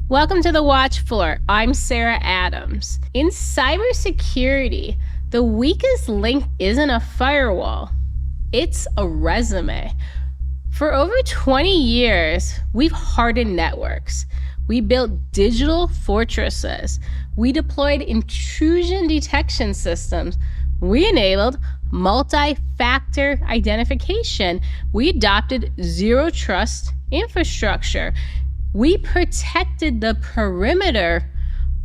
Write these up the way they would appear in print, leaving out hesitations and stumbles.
Welcome to the Watch Floor. I'm Sarah Adams. In cybersecurity, the weakest link isn't a firewall, it's a resume. For over 20 years, we've hardened networks. We built digital fortresses. We deployed intrusion detection systems. We enabled multi-factor identification. We adopted zero trust infrastructure. We protected the perimeter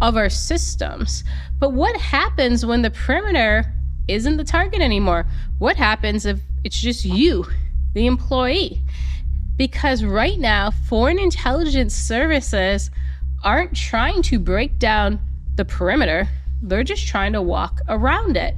of our systems. But what happens when the perimeter isn't the target anymore? What happens if it's just you, the employee? Because right now, foreign intelligence services aren't trying to break down the perimeter. They're just trying to walk around it.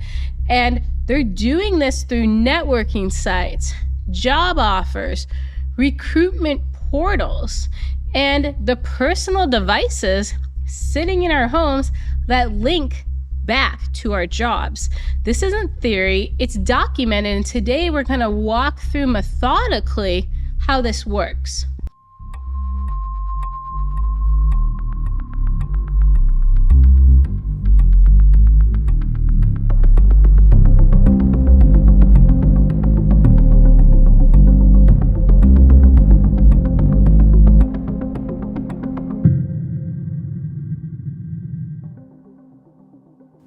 And they're doing this through networking sites, job offers, recruitment portals, and the personal devices sitting in our homes that link back to our jobs. This isn't theory, it's documented, and today we're going to walk through methodically how this works.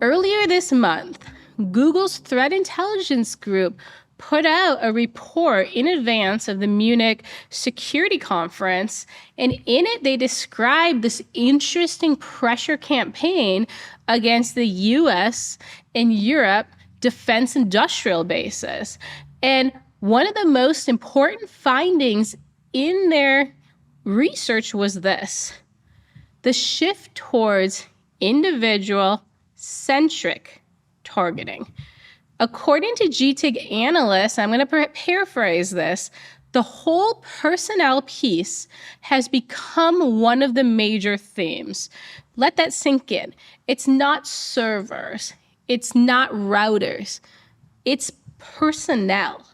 Earlier this month, Google's threat intelligence group put out a report in advance of the Munich security conference, and in it they described this interesting pressure campaign against the US and Europe defense industrial bases. And one of the most important findings in their research was this: the shift towards individual centric targeting. According to GTIG analysts, I'm going to paraphrase this, the whole personnel piece has become one of the major themes. Let that sink in. It's not servers. It's not routers. It's personnel.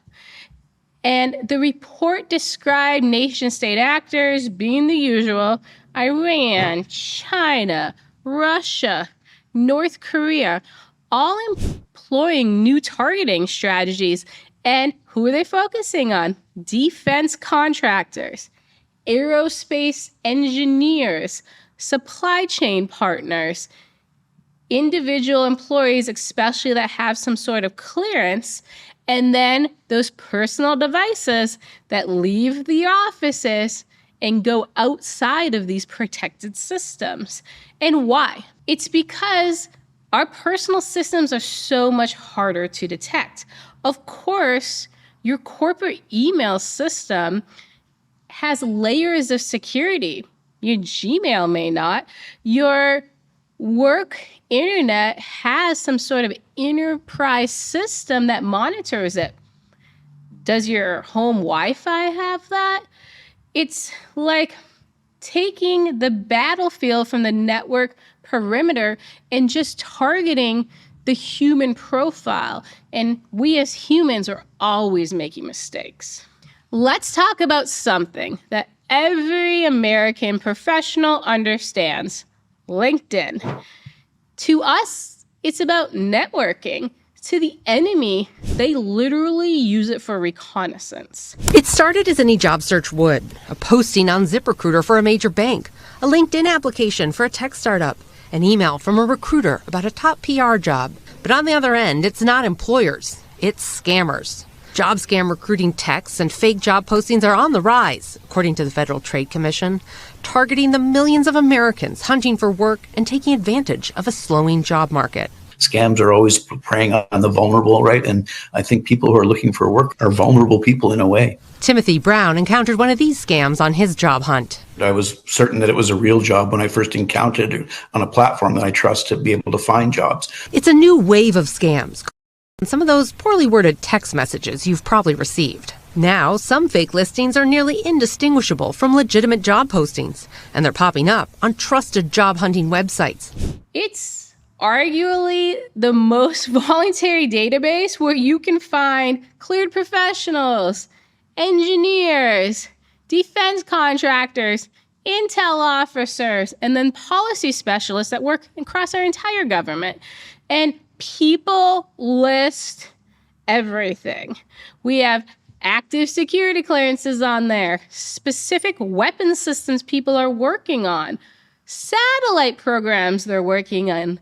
And the report described nation-state actors being the usual: Iran, China, Russia, North Korea, all employing new targeting strategies. And who are they focusing on? Defense contractors, aerospace engineers, supply chain partners, individual employees, especially that have some sort of clearance, and then those personal devices that leave the offices and go outside of these protected systems. And why? It's because our personal systems are so much harder to detect. Of course, your corporate email system has layers of security. Your Gmail may not. Your work internet has some sort of enterprise system that monitors it. Does your home Wi-Fi have that? It's like taking the battlefield from the network perimeter and just targeting the human profile. And we as humans are always making mistakes. Let's talk about something that every American professional understands: LinkedIn. To us, it's about networking. To the enemy, they literally use it for reconnaissance. It started as any job search would: a posting on ZipRecruiter for a major bank, a LinkedIn application for a tech startup, an email from a recruiter about a top PR job. But on the other end, it's not employers, it's scammers. Job scam recruiting texts and fake job postings are on the rise, according to the Federal Trade Commission, targeting the millions of Americans hunting for work and taking advantage of a slowing job market. Scams are always preying on the vulnerable, right? And I think people who are looking for work are vulnerable people in a way. Timothy Brown encountered one of these scams on his job hunt. I was certain that it was a real job when I first encountered it on a platform that I trust to be able to find jobs. It's a new wave of scams, and some of those poorly worded text messages you've probably received. Now, some fake listings are nearly indistinguishable from legitimate job postings, and they're popping up on trusted job hunting websites. It's arguably the most voluntary database where you can find cleared professionals, engineers, defense contractors, intel officers, and then policy specialists that work across our entire government. And people list everything. We have active security clearances on there, specific weapon systems people are working on, satellite programs they're working on,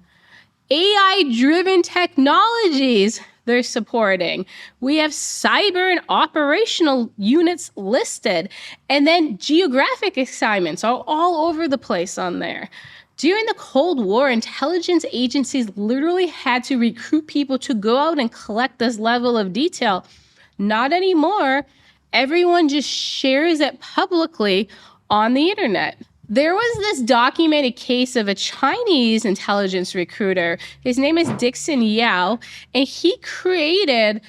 AI-driven technologies they're supporting. We have cyber and operational units listed, and then geographic assignments are all over the place on there. During the Cold War, intelligence agencies literally had to recruit people to go out and collect this level of detail. Not anymore. Everyone just shares it publicly on the internet. There was this documented case of a Chinese intelligence recruiter. His name is Dixon Yao, and he created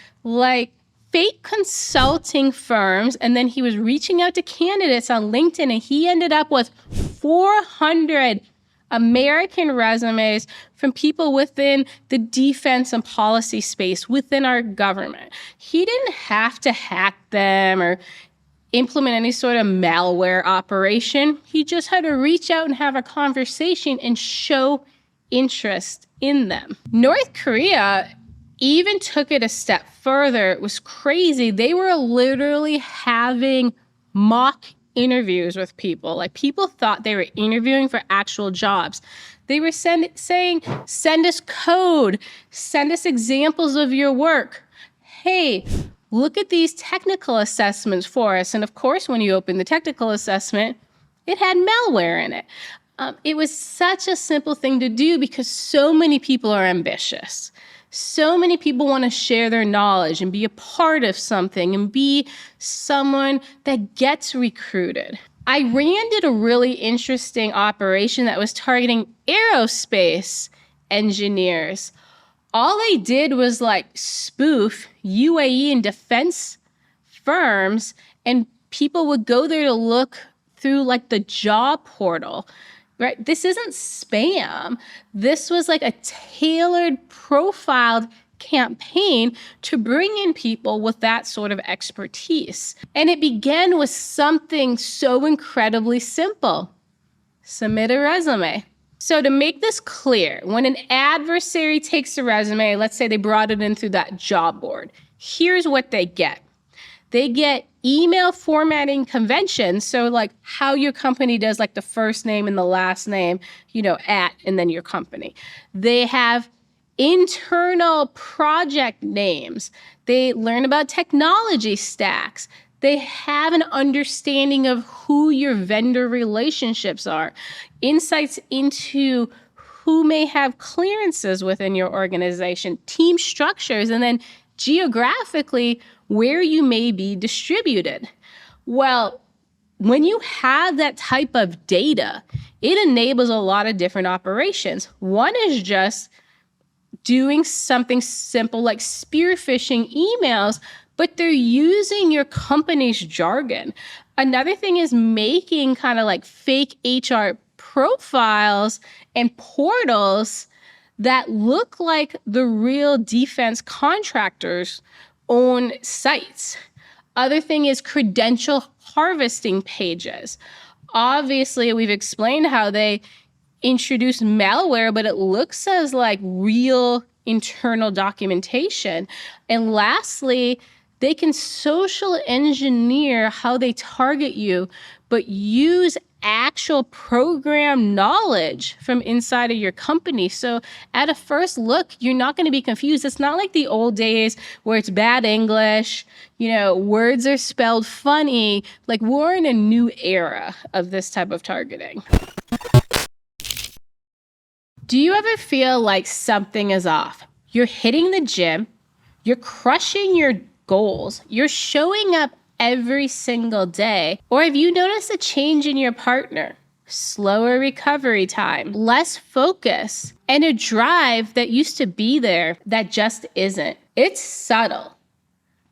fake consulting firms, and then he was reaching out to candidates on LinkedIn, and he ended up with 400 American resumes from people within the defense and policy space within our government. He didn't have to hack them or implement any sort of malware operation. He just had to reach out and have a conversation and show interest in them. North Korea even took it a step further. It was crazy. They were literally having mock interviews with people. Like, people thought they were interviewing for actual jobs. They were saying, send us code, send us examples of your work. Hey, look at these technical assessments for us. And of course, when you open the technical assessment, it had malware in it. It was such a simple thing to do because so many people are ambitious. So many people want to share their knowledge and be a part of something and be someone that gets recruited. Iran did a really interesting operation that was targeting aerospace engineers. All they did was spoof UAE and defense firms, and people would go there to look through the job portal. Right? This isn't spam. This was a tailored, profiled campaign to bring in people with that sort of expertise. And it began with something so incredibly simple. Submit a resume. So to make this clear, when an adversary takes a resume, let's say they brought it in through that job board, here's what they get. They get email formatting conventions. So how your company does the first name and the last name, at, and then your company. They have internal project names. They learn about technology stacks. They have an understanding of who your vendor relationships are, insights into who may have clearances within your organization, team structures, and then geographically where you may be distributed. Well, when you have that type of data, it enables a lot of different operations. One is just doing something simple like spear phishing emails, but they're using your company's jargon. Another thing is making fake HR profiles and portals that look like the real defense contractors' own sites. Other thing is credential harvesting pages. Obviously, we've explained how they introduce malware, but it looks as real internal documentation. And lastly, they can social engineer how they target you, but use actual program knowledge from inside of your company. So at a first look, you're not going to be confused. It's not like the old days where it's bad English, words are spelled funny. We're in a new era of this type of targeting. Do you ever feel like something is off? You're hitting the gym, you're crushing your goals, you're showing up every single day? Or have you noticed a change in your partner? Slower recovery time, less focus, and a drive that used to be there that just isn't. It's subtle,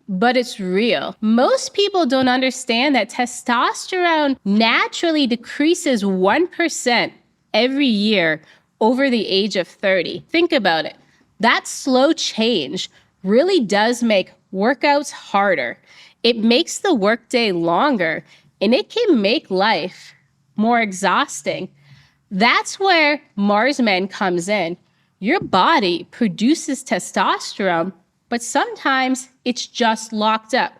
but it's real. Most people don't understand that testosterone naturally decreases 1% every year over the age of 30. Think about it. That slow change really does make workouts harder. It makes the workday longer, and it can make life more exhausting. That's where Mars Men comes in. Your body produces testosterone, but sometimes it's just locked up.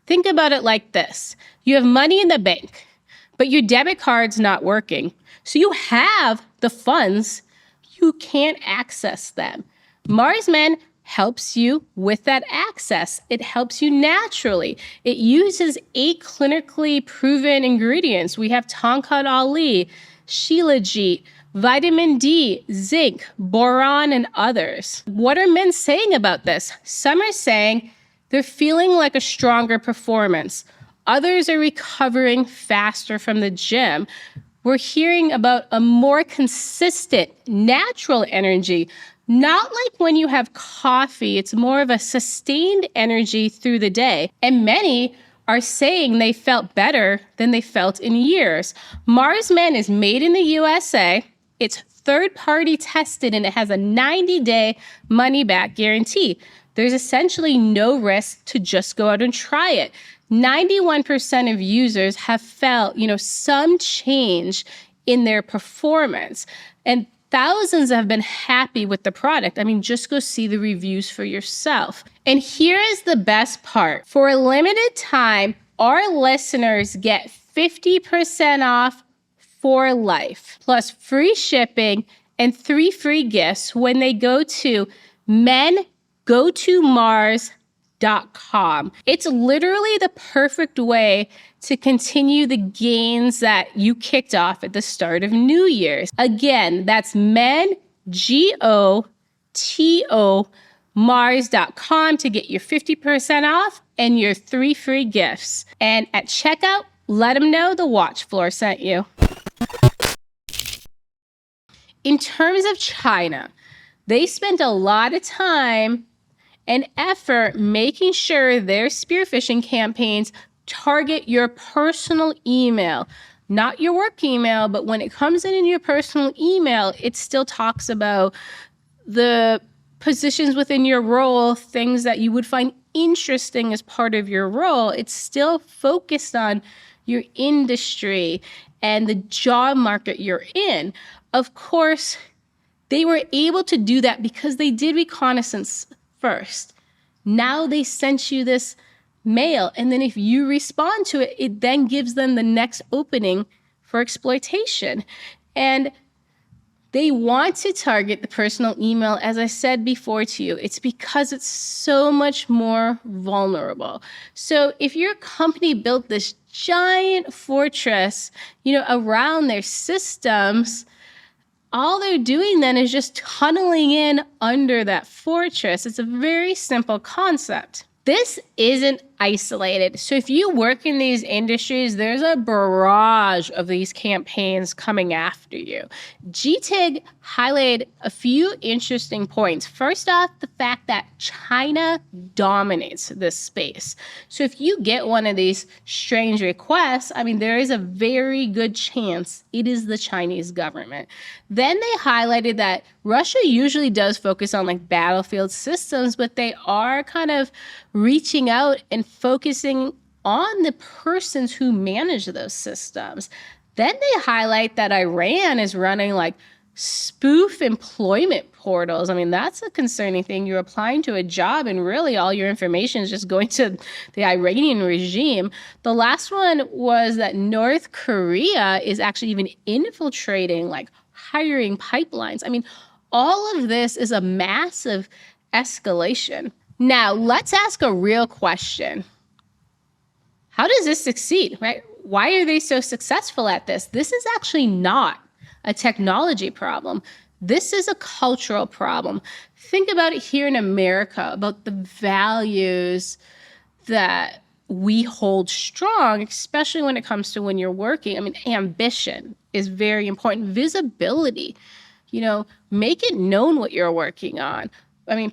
Think about it like this. You have money in the bank, but your debit card's not working. So you have the funds, you can't access them. Mars Men helps you with that access. It helps you naturally. It uses 8 clinically proven ingredients. We have Tonkat Ali, Shilajit, vitamin D, zinc, boron, and others. What are men saying about this? Some are saying they're feeling like a stronger performance. Others are recovering faster from the gym. We're hearing about a more consistent, natural energy. Not like when you have coffee, it's more of a sustained energy through the day. And many are saying they felt better than they felt in years. Mars Men is made in the USA. It's third-party tested and it has a 90-day money-back guarantee. There's essentially no risk to just go out and try it. 91% of users have felt, some change in their performance. And thousands have been happy with the product. I mean, just go see the reviews for yourself. And here is the best part. For a limited time, our listeners get 50% off for life, plus free shipping and 3 free gifts when they go to mengotomars.com. It's literally the perfect way to continue the gains that you kicked off at the start of New Year's. Again, that's Mars.com to get your 50% off and your 3 free gifts. And at checkout, let them know the Watch Floor sent you. In terms of China, they spent a lot of time and effort making sure their spear phishing campaigns target your personal email, not your work email, but when it comes in your personal email, it still talks about the positions within your role, things that you would find interesting as part of your role. It's still focused on your industry and the job market you're in. Of course, they were able to do that because they did reconnaissance first. Now they sent you this mail, and then if you respond to it, it then gives them the next opening for exploitation. And they want to target the personal email, as I said before to you. It's because it's so much more vulnerable. So if your company built this giant fortress, around their systems, all they're doing then is just tunneling in under that fortress. It's a very simple concept. This isn't isolated. So if you work in these industries, there's a barrage of these campaigns coming after you. GTIG highlighted a few interesting points. First off, the fact that China dominates this space. So if you get one of these strange requests, there is a very good chance it is the Chinese government. Then they highlighted that Russia usually does focus on battlefield systems, but they are kind of reaching out and focusing on the persons who manage those systems. Then they highlight that Iran is running spoof employment portals. That's a concerning thing. You're applying to a job and really all your information is just going to the Iranian regime. The last one was that North Korea is actually even infiltrating hiring pipelines. All of this is a massive escalation. Now, let's ask a real question. How does this succeed, right? Why are they so successful at this? This is actually not a technology problem. This is a cultural problem. Think about it here in America, about the values that we hold strong, especially when it comes to when you're working. Ambition is very important. Visibility, make it known what you're working on.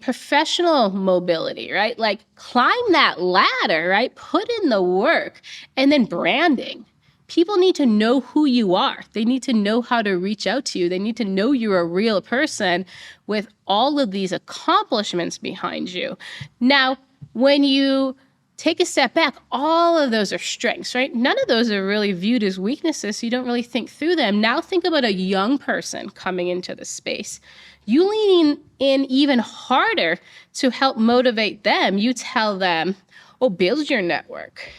Professional mobility, right? Climb that ladder, right? Put in the work. And then branding. People need to know who you are. They need to know how to reach out to you. They need to know you're a real person with all of these accomplishments behind you. Now, when you take a step back, all of those are strengths, right? None of those are really viewed as weaknesses, so you don't really think through them. Now think about a young person coming into the space. You lean in even harder to help motivate them. You tell them, oh, build your network,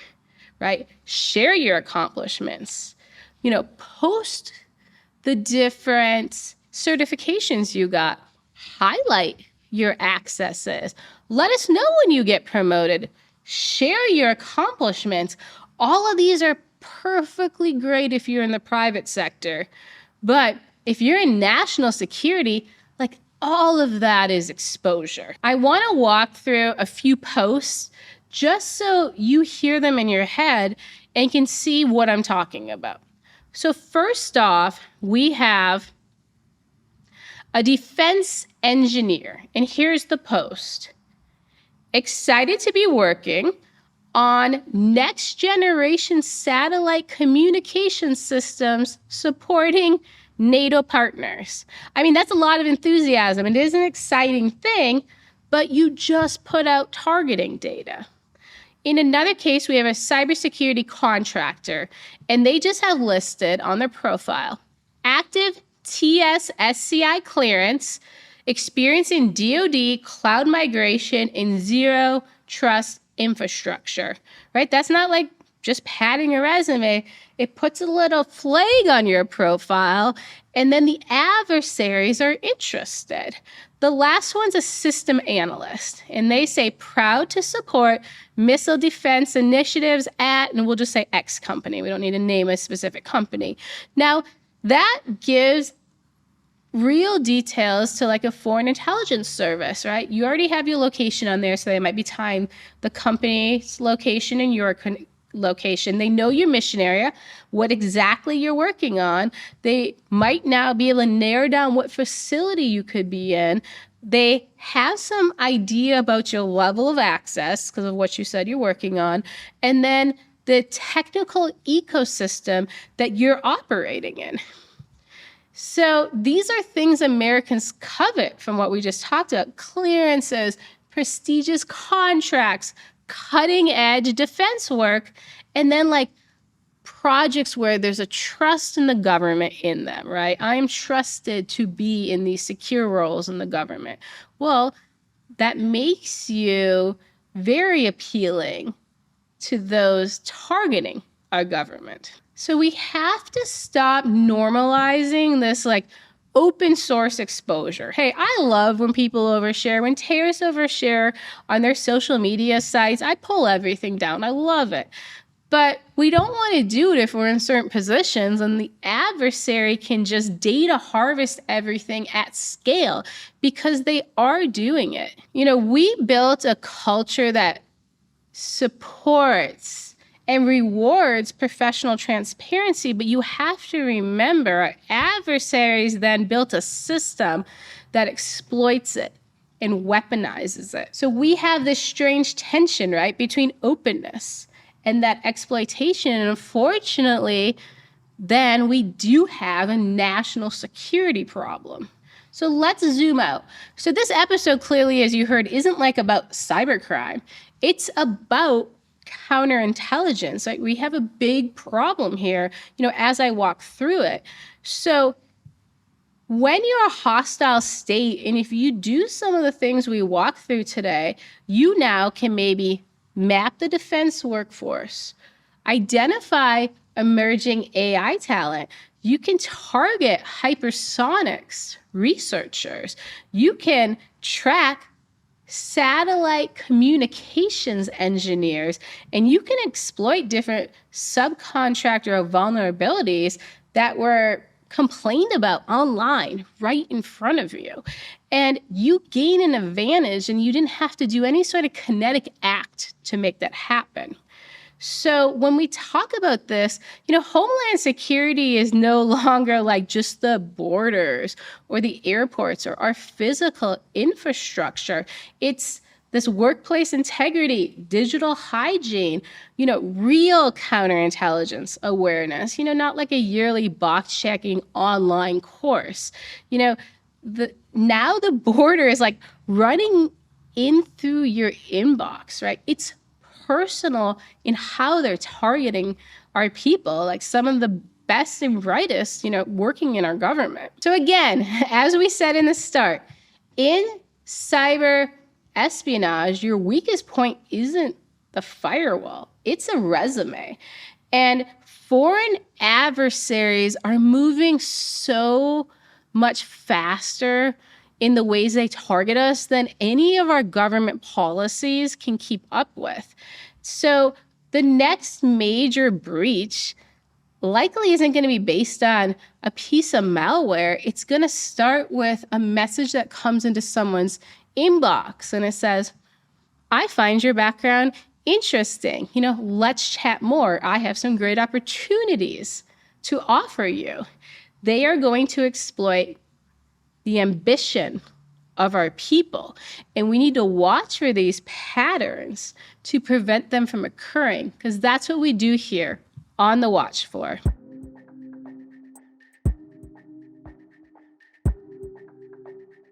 right? Share your accomplishments, post the different certifications you got, highlight your accesses. Let us know when you get promoted. Share your accomplishments. All of these are perfectly great if you're in the private sector. But if you're in national security, like all of that is exposure. I want to walk through a few posts just so you hear them in your head and can see what I'm talking about. So first off, we have a defense engineer, and here's the post. Excited to be working on next generation satellite communication systems supporting NATO partners. I mean, that's a lot of enthusiasm. It is an exciting thing, but you just put out targeting data. In another case, we have a cybersecurity contractor, and they just have listed on their profile, active TS/SCI clearance, experience in DoD, cloud migration, and zero trust infrastructure, right? That's not like just padding your resume. It puts a little flag on your profile, and then the adversaries are interested. The last one's a system analyst, and they say proud to support missile defense initiatives at, and we'll just say X company. We don't need to name a specific company. Now, that gives real details to like a foreign intelligence service, right? You already have your location on there, so they might be tying the company's location and your location. They know your mission area, what exactly you're working on. They might now be able to narrow down what facility you could be in. They have some idea about your level of access because of what you said you're working on. And then the technical ecosystem that you're operating in. So these are things Americans covet from what we just talked about. Clearances, prestigious contracts, cutting edge defense work, and then like projects where there's a trust in the government in them, right? I'm trusted to be in these secure roles in the government. Well, that makes you very appealing to those targeting our government. So we have to stop normalizing this like open source exposure. Hey, I love when people overshare. When terrorists overshare on their social media sites, I pull everything down. I love it. But we don't want to do it if we're in certain positions and the adversary can just data harvest everything at scale because they are doing it. We built a culture that supports and rewards professional transparency, but you have to remember our adversaries then built a system that exploits it and weaponizes it. So we have this strange tension, right, between openness and that exploitation. And unfortunately, then we do have a national security problem. So let's zoom out. So this episode clearly, as you heard, isn't like about cybercrime. It's about counterintelligence. Like we have a big problem here, as I walk through it. So when you're a hostile state, and if you do some of the things we walk through today, you now can maybe map the defense workforce, identify emerging AI talent. You can target hypersonics researchers. You can track satellite communications engineers, and you can exploit different subcontractor vulnerabilities that were complained about online right in front of you. And you gain an advantage, and you didn't have to do any sort of kinetic act to make that happen. So when we talk about this, Homeland Security is no longer like just the borders or the airports or our physical infrastructure. It's this workplace integrity, digital hygiene, real counterintelligence awareness, not like a yearly box checking online course. Now the border is like running in through your inbox, right? It's personal in how they're targeting our people, like some of the best and brightest, working in our government. So again, as we said in the start, in cyber espionage, your weakest point isn't the firewall, it's a resume. And foreign adversaries are moving so much faster in the ways they target us than any of our government policies can keep up with. So the next major breach likely isn't going to be based on a piece of malware. It's going to start with a message that comes into someone's inbox and it says, I find your background interesting. Let's chat more. I have some great opportunities to offer you. They are going to exploit the ambition of our people. And we need to watch for these patterns to prevent them from occurring, because that's what we do here on the watch floor.